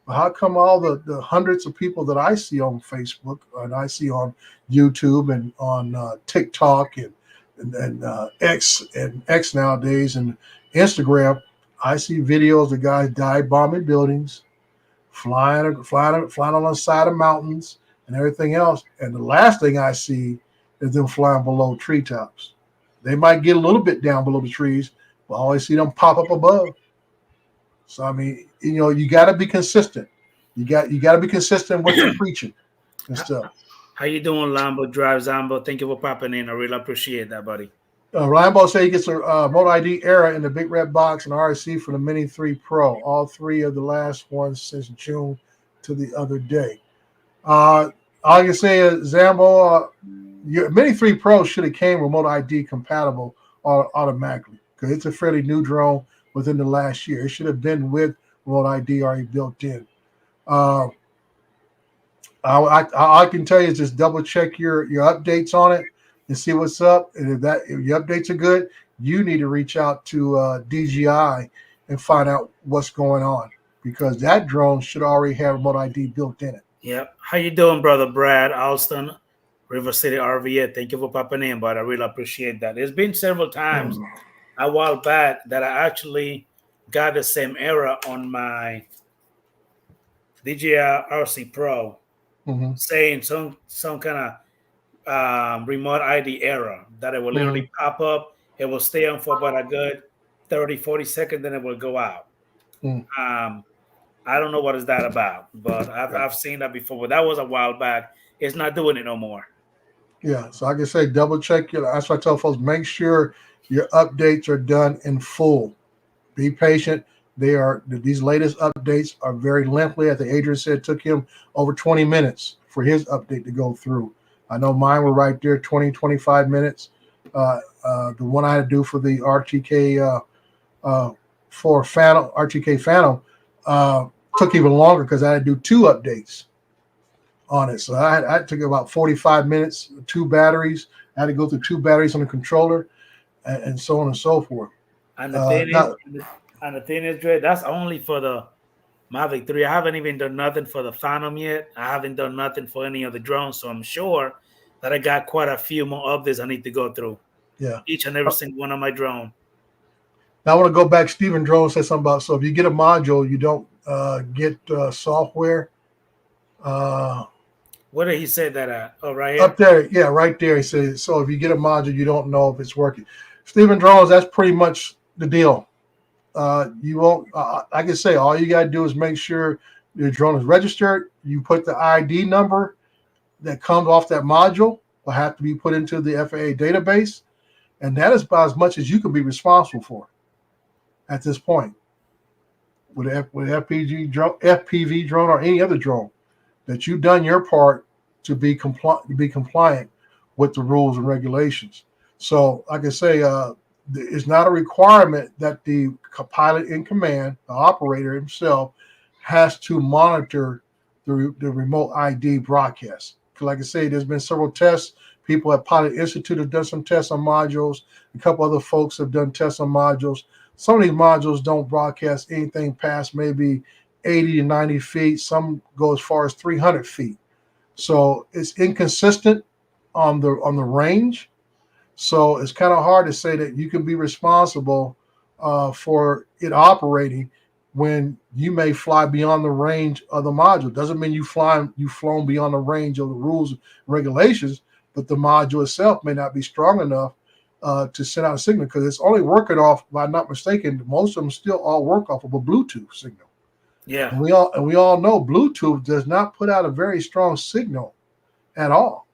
But how come all the hundreds of people that I see on Facebook and I see on YouTube and on TikTok and X nowadays and Instagram, I see videos of guys dive bombing buildings, flying on the side of mountains and everything else. And the last thing I see is them flying below treetops. They might get a little bit down below the trees, but I always see them pop up above. So I mean, you got to be consistent. You got to be consistent with your preaching and stuff. how you doing, Lambo Drive Zambo? Thank you for popping in. I really appreciate that, buddy. Ryan said he gets a Moto ID era in the big red box and RC for the Mini 3 Pro. All three of the last ones since June to the other day. All I can say is, Zambo, your Mini 3 Pro should have came remote ID compatible automatically because it's a fairly new drone within the last year. It should have been with remote ID already built in. Uh, I can tell you is just double check your updates on it and see what's up. And if your updates are good, you need to reach out to DJI and find out what's going on because that drone should already have remote ID built in it. Yep. How you doing, brother Brad Alston, River City RVA? Thank you for popping in, but I really appreciate that. It's been several times a while back that I actually got the same error on my DJI RC Pro, Mm-hmm. saying some kind of remote ID error that it will Mm-hmm. literally pop up. It will stay on for about a good 30, 40 seconds, then it will go out. Mm-hmm. I don't know what is that about, but I've seen that before. But that was a while back. It's not doing it no more. Yeah, so I can say double check your. That's why I tell folks make sure your updates are done in full. Be patient. These latest updates are very lengthy. As Adrian said, it took him over 20 minutes for his update to go through. I know mine were right there, 20, 25 minutes. The one I had to do for the RTK for RTK Phantom took even longer because I had to do two updates on it. So I took about 45 minutes, 2 batteries. I had to go through 2 batteries on the controller, and so on and so forth. And the thing is, Now, Dre, that's only for the Mavic 3. I haven't even done nothing for the Phantom yet. I haven't done nothing for any of the drones. So I'm sure that I got quite a few more of this I need to go through. yeah. Each and every single one of my drone. Now I want to go back. Stephen Drone said something about, so if you get a module, you don't get software. Uh, Where did he say that at? Oh, right Up here. there, yeah, right there. He says, so if you get a module, you don't know if it's working. Stephen Drones, that's pretty much the deal. You won't. Like I say, all you gotta do is make sure your drone is registered. You put the ID number that comes off that module will have to be put into the FAA database, and that is about as much as you can be responsible for at this point with FPV drone or any other drone. That you've done your part to be compliant with the rules and regulations. So, like I say, it's not a requirement that the pilot in command, the operator himself, has to monitor the remote ID broadcast. Like I say, there's been several tests. People at Pilot Institute have done some tests on modules. A couple other folks have done tests on modules. Some of these modules don't broadcast anything past maybe 80 to 90 feet. Some go as far as 300 feet. So it's inconsistent on the range. So it's kind of hard to say that you can be responsible for it operating when you may fly beyond the range of the module. Doesn't mean you've flown beyond the range of the rules and regulations, but the module itself may not be strong enough to send out a signal because it's only working off, if I'm not mistaken, most of them still all work off of a Bluetooth signal. Yeah. And we all know Bluetooth does not put out a very strong signal at all.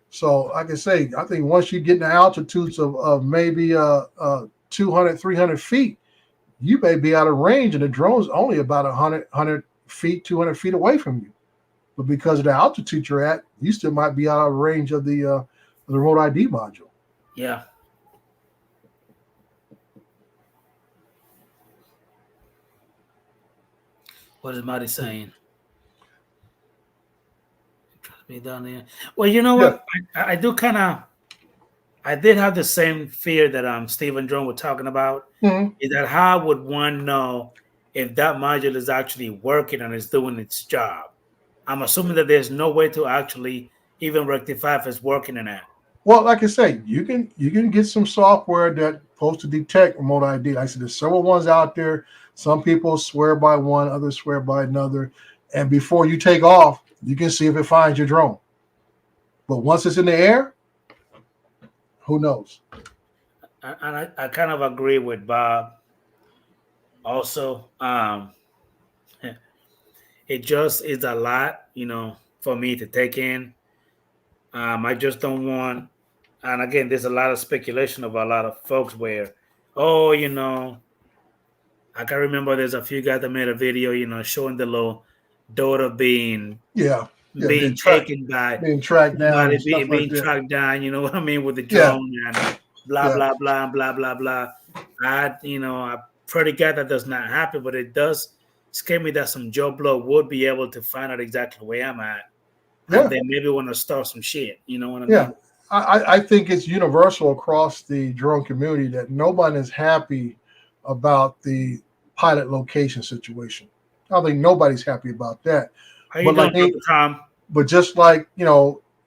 So, like I say, I think once you get in the altitudes of maybe 200, 300 feet, you may be out of range, and the drone's only about 100 feet, 200 feet away from you. But because of the altitude you're at, you still might be out of range of the remote ID module. Yeah. What is Marty saying? Me down there. Well, you know Yeah. what? I do kind of. I did have the same fear that Stephen Drone was talking about. Mhm. Is that how would one know if that module is actually working and is doing its job? I'm assuming that there's no way to actually even rectify if it's working or not. Well, like I say, you can get some software that supposed to detect remote ID. Like I said, there's several ones out there. Some people swear by one, others swear by another. And before you take off, you can see if it finds your drone. But once it's in the air, who knows? And I kind of agree with Bob. Also, it just is a lot, for me to take in. I just don't want, and again, there's a lot of speculation of a lot of folks where, oh, I can remember there's a few guys that made a video, showing the little daughter being Yeah, yeah, being taken by being tracked down somebody and stuff like being that. tracked down. You know what I mean, with the Yeah, drone and blah yeah, blah blah blah blah blah. I pray to God that does not happen, but it does scare me that some Joe Blow would be able to find out exactly where I'm at, and yeah, then maybe want to start some shit. You know what I yeah. mean? I think it's universal across the drone community that no one is happy about the pilot location situation. I think nobody's happy about that. How you But doing, like Brother Tom? but just like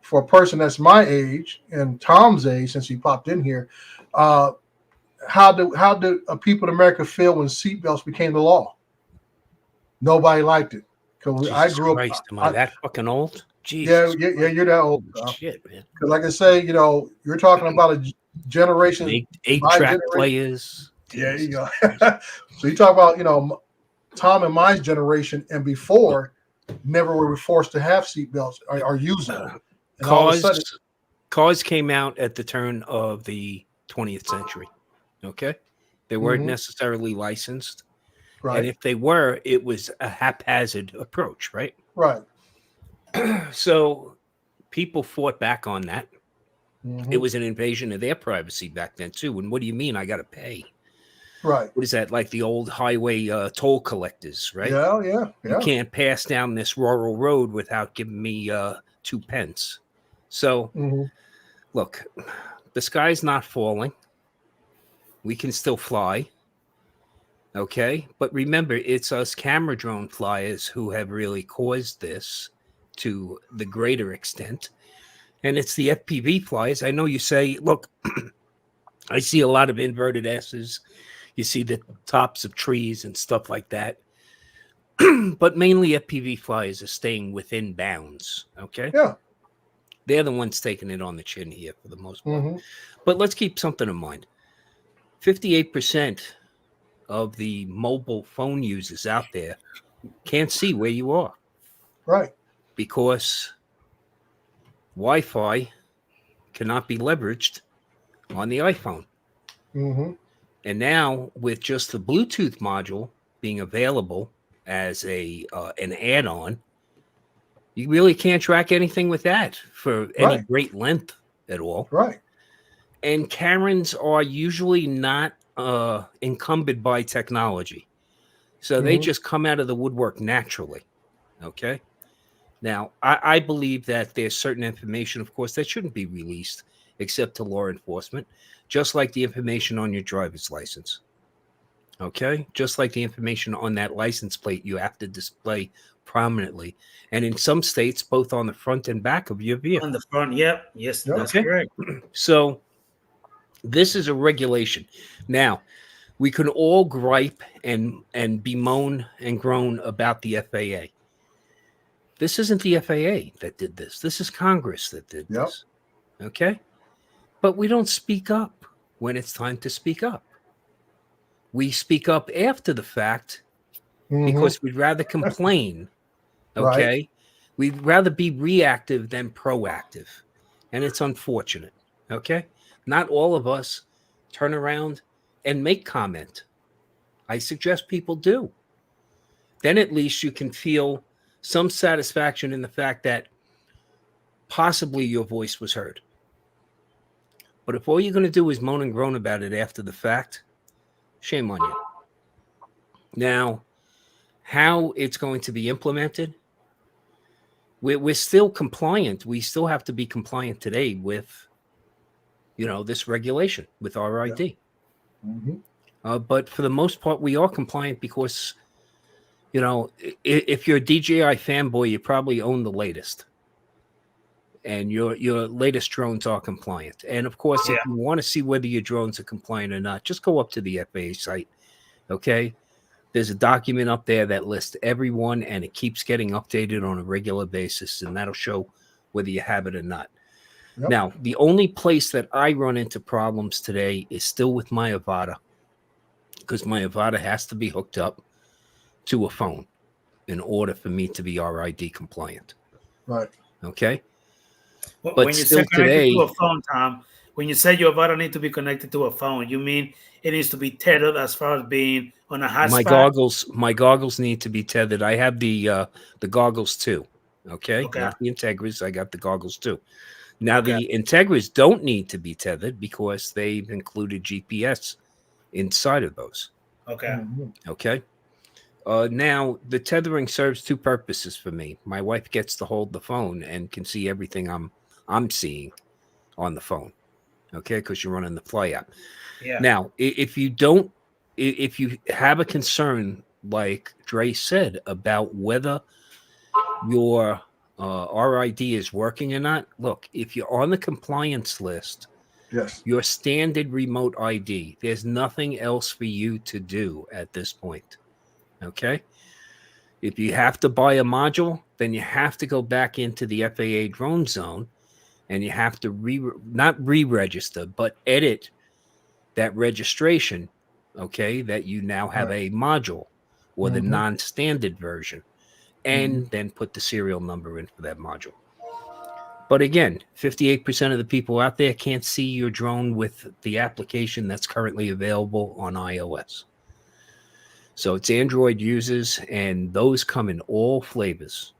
for a person that's my age and Tom's age, since he popped in here, uh, how do people in America feel when seatbelts became the law? Nobody liked it because I Jesus grew up. Christ, am I that fucking old? Yeah, Jesus yeah, yeah, Christ. you're that old. Holy shit, man. Because like I say, you're talking about a generation, Eight my track generation. players. Yeah, you Jesus. go. So you talk about Tom and my generation and before never were forced to have seatbelts or use them, and all of a sudden, Cars came out at the turn of the 20th century. Okay. They weren't necessarily licensed. And right, if they were, it was a haphazard approach, right? right. So people fought back on that. It Mm-hmm. was an invasion of their privacy back then, too. And what do you mean I got to pay Right. What is that? Like the old highway toll collectors, right? Yeah. You Yeah. can't pass down this rural road without giving me 2 pence. So, Hmm. look, the sky's not falling. We can still fly. Okay. But remember, it's us camera drone flyers who have really caused this to the greater extent. And it's the FPV flyers. I know you say, look, I see a lot of inverted S's. You see the tops of trees and stuff like that. But mainly FPV flyers are staying within bounds. Okay. Yeah. They're the ones taking it on the chin here for the most part. Hmm. But let's keep something in mind. 58% of the mobile phone users out there can't see where you are Right. because Wi-Fi cannot be leveraged on the iPhone. Hmm. And now with just the Bluetooth module being available as an add-on, you really can't track anything with that for any Right. great length at all. Right. And Karens are usually not encumbered by technology. So they Hmm. just come out of the woodwork naturally. Okay. Now, I believe that there's certain information, of course, that shouldn't be released except to law enforcement, just like the information on your driver's license. Okay. Just like the information on that license plate, you have to display prominently. And in some states, both on the front and back of your On vehicle. the front, yep. Yes, Yep. that's Okay. correct. So this is a regulation. Now, we can all gripe and bemoan and groan about the FAA. This isn't the FAA that did this. This is Congress that did Yep. this. Okay? But we don't speak up when it's time to speak up. We speak up after the fact Hmm. because we'd rather complain. Right. Okay? We'd rather be reactive than proactive. And it's unfortunate. Okay? Not all of us turn around and make comment. I suggest people do. Then at least you can feel some satisfaction in the fact that possibly your voice was heard. But if all you're going to do is moan and groan about it after the fact, shame on you. Now, how it's going to be implemented, we're still compliant. We still have to be compliant today with, this regulation with RID. Hmm. But for the most part, we are compliant because, if you're a DJI fanboy, you probably own the latest. And your latest drones are compliant. And of course, if Yeah. you want to see whether your drones are compliant or not, just go up to the FAA site. Okay. There's a document up there that lists everyone, and it keeps getting updated on a regular basis, and that'll show whether you have it or not. Yep. Now, the only place that I run into problems today is still with my Avata, because my Avata has to be hooked up to a phone in order for me to be RID compliant. Right. Okay. But When you say still connected to today, a phone, Tom, when you say your Avata need to be connected to a phone, you mean it needs to be tethered as far as being on a my hotspot? goggles need to be tethered. I have the goggles too. Okay. Okay. Not the Integras. I got the goggles too. Now Okay. the Integras don't need to be tethered because they've included GPS inside of those. Okay. Hmm. Okay. Now the tethering serves two purposes for me. My wife gets to hold the phone and can see everything I'm seeing on the phone. Okay, because you're running the Fly app. Yeah. Now, if you have a concern, like Dre said, about whether your RID is working or not, look, if you're on the compliance list, Yes. your standard remote ID, there's nothing else for you to do at this point. Okay. If you have to buy a module, then you have to go back into the FAA drone zone and you have to not re-register, but edit that registration, okay, that you now have Right. a module or the Hmm. non-standard version, Hmm. and then put the serial number in for that module. But again, 58% of the people out there can't see your drone with the application that's currently available on iOS. So it's Android users, and those come in all flavors.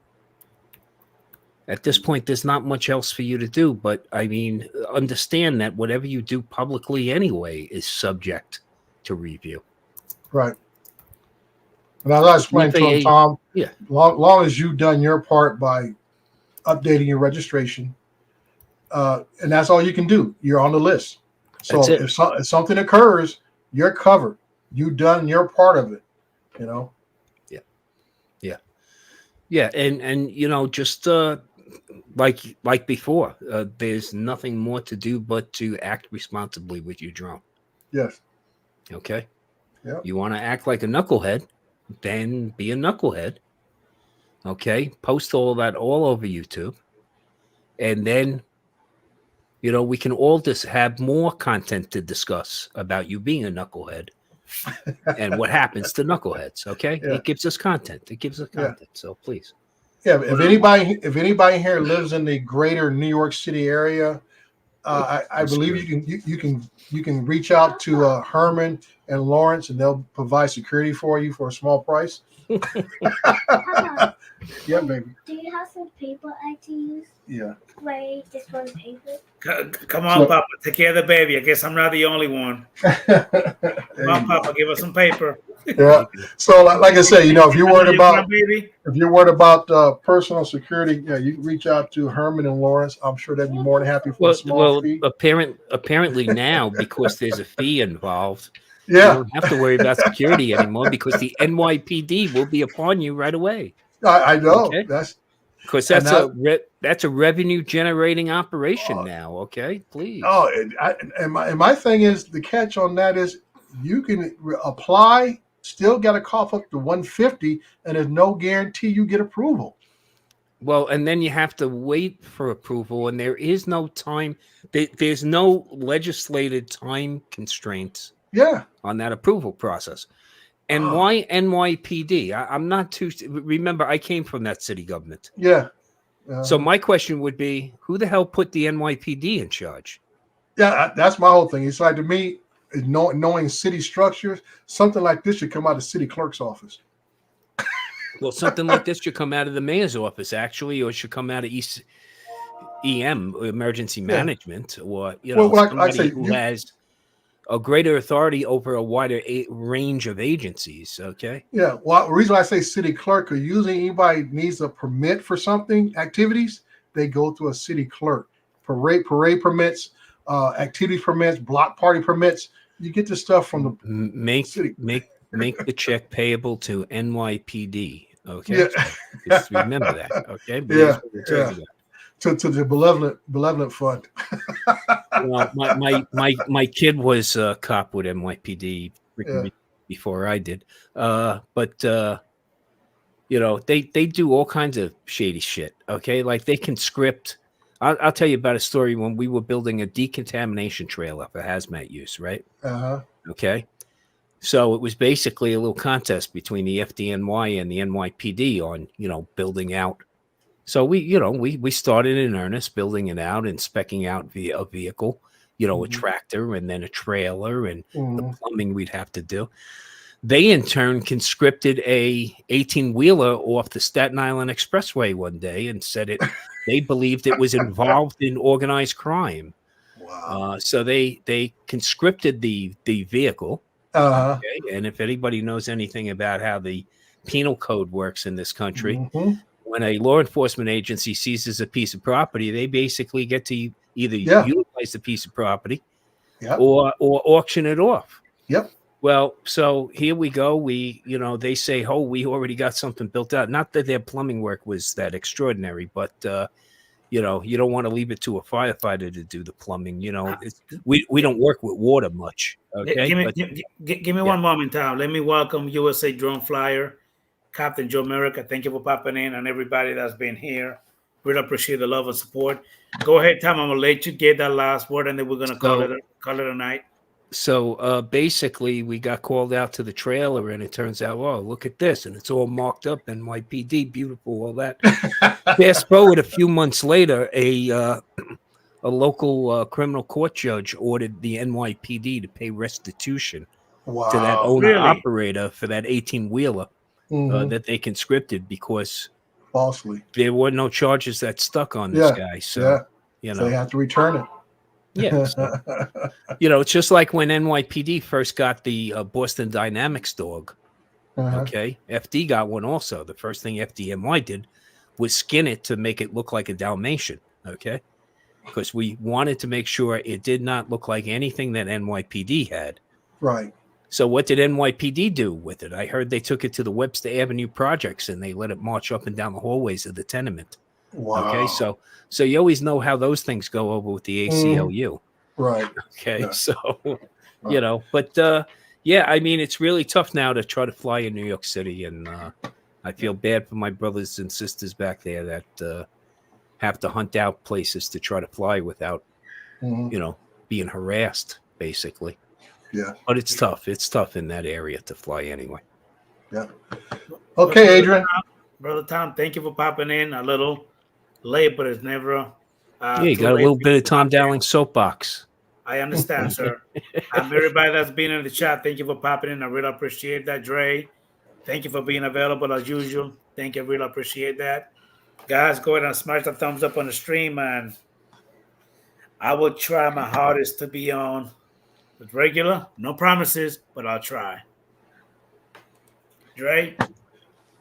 At this point, there's not much else for you to do, but I mean, understand that whatever you do publicly anyway is subject to review. Right. And as I explained to him, FAA, Tom, yeah, long as you've done your part by updating your registration, and that's all you can do. You're on the list. that's So it. if something occurs, you're covered. You've done your part of it. You know. Yeah, yeah, yeah, and just like before, there's nothing more to do but to act responsibly with your drone. Yes. Okay, Yep. you want to act like a knucklehead, then be a knucklehead. Okay, post all that all over YouTube, and then we can all just have more content to discuss about you being a knucklehead and what happens to knuckleheads. Okay, Yeah. it gives us content. It gives us Yeah. content. So please, Yeah. If anybody here lives in the greater New York City area, I believe you can reach out to Herman and Lawrence, and they'll provide security for you for a small price. Papa, Yeah, baby. do you have some paper I can use? Yeah. Write this one paper? Come on, So- Papa. Take care of the baby. I guess I'm not the only one. There Come on, you go. Papa. Give us some paper. Yeah. So, like I said, if you're worried about baby. personal security, yeah, you can reach out to Herman and Lawrence. I'm sure they'd be more than happy for a small fee. apparently now, because there's a fee involved, you Yeah, don't have to worry about security anymore because the NYPD will be upon you right away. I know. Okay. That's Because And that's a revenue generating operation now. Okay, please. my thing is, the catch on that is you can apply, still got to cough up to 150, and there's no guarantee you get approval. Well, and then you have to wait for approval, and there is no time. There's no legislated time constraints Yeah. on that approval process. And why NYPD? I'm not too. Remember, I came from that city government. Yeah. So my question would be, who the hell put the NYPD in charge? Yeah, that's my whole thing. It's like, to me, knowing city structures, something like this should come out of city clerk's office. Well, something like this should come out of the mayor's office, actually, or it should come out of EM, emergency management, or somebody who has a greater authority over a wider range of agencies. Okay. Yeah. Well, the reason I say city clerk, because usually anybody needs a permit for something, activities, they go through a city clerk. Parade permits, activity permits, block party permits. You get the stuff from the city. Make the check payable to NYPD. Okay. Yeah. Just remember that. Okay. But Yeah. that's what we're talking about. To the benevolent fund. Well, my kid was a cop with NYPD before I did. But they do all kinds of shady shit. Okay, like they can script. I'll tell you about a story when we were building a decontamination trailer for hazmat use. Right. Okay. So it was basically a little contest between the FDNY and the NYPD on building out. So we started in earnest, building it out and specking out a vehicle, a tractor, and then a trailer, and the plumbing we'd have to do. They in turn conscripted a 18-wheeler off the Staten Island Expressway one day and said they believed it was involved in organized crime. Wow. So they conscripted the vehicle. Okay? And if anybody knows anything about how the penal code works in this country, when a law enforcement agency seizes a piece of property, they basically get to either utilize the piece of property or auction it off. Yep. Well, so here we go. They say, oh, we already got something built out. Not that their plumbing work was that extraordinary, but you don't want to leave it to a firefighter to do the plumbing. We don't work with water much. Okay. Give me one moment, Tom. Let me welcome USA Drone Flyer, Captain Joe America. Thank you for popping in, and everybody that's been here. Really appreciate the love and support. Go ahead, Tom. I'm gonna let you get that last word, and then we're gonna call it a night. So basically, we got called out to the trailer, and it turns out, oh, look at this, and it's all marked up NYPD, beautiful, all that. Fast forward a few months later, a local criminal court judge ordered the NYPD to pay restitution to that owner operator for that 18-wheeler that they conscripted because falsely there were no charges that stuck on this guy. So so they have to return it. Yeah. So, it's just like when NYPD first got the Boston Dynamics dog. Uh-huh. Okay. FD got one also. The first thing FDNY did was skin it to make it look like a Dalmatian. Okay. Because we wanted to make sure it did not look like anything that NYPD had. Right. So what did NYPD do with it? I heard they took it to the Webster Avenue projects and they let it march up and down the hallways of the tenement. Wow. Okay. So you always know how those things go over with the ACLU. Right. Okay. Yeah. So, Right. but yeah, I mean, it's really tough now to try to fly in New York City. And I feel bad for my brothers and sisters back there that have to hunt out places to try to fly without, being harassed, basically. Yeah. But it's tough. It's tough in that area to fly anyway. Yeah. Well, Okay, Adrian. Brother Tom, thank you for popping in a little late, but it's never Yeah, you too got a late little for bit you of to Tom pop in. Dowling soapbox. I understand, sir. Everybody that's been in the chat, thank you for popping in. I really appreciate that, Dre. Thank you for being available as usual. Thank you. I really appreciate that. Guys, go ahead and smash the thumbs up on the stream, and I will try my hardest to be on with regular. No promises, but I'll try. Dre?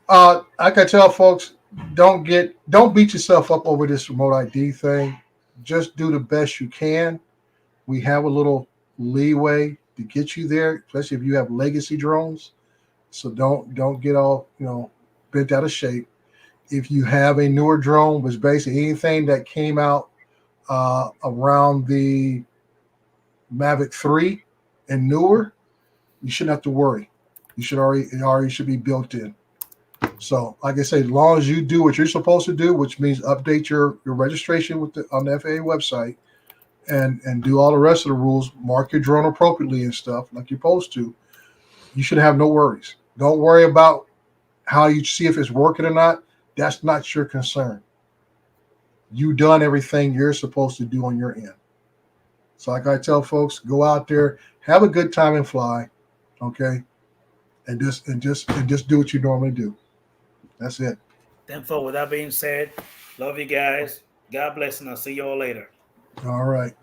I can tell folks, don't beat yourself up over this remote ID thing. Just do the best you can. We have a little leeway to get you there, especially if you have legacy drones. So don't get all bent out of shape. If you have a newer drone, which basically anything that came out around the Mavic 3 and newer, you shouldn't have to worry. It already should be built in. So, like I say, as long as you do what you're supposed to do, which means update your registration on the FAA website, and do all the rest of the rules, mark your drone appropriately and stuff like you're supposed to, you should have no worries. Don't worry about how you see if it's working or not. That's not your concern. You done everything you're supposed to do on your end. So, like I tell folks, go out there, have a good time and fly, okay, and just do what you normally do. That's it. Then, with that being said, love you guys. God bless, and I'll see you all later. All right.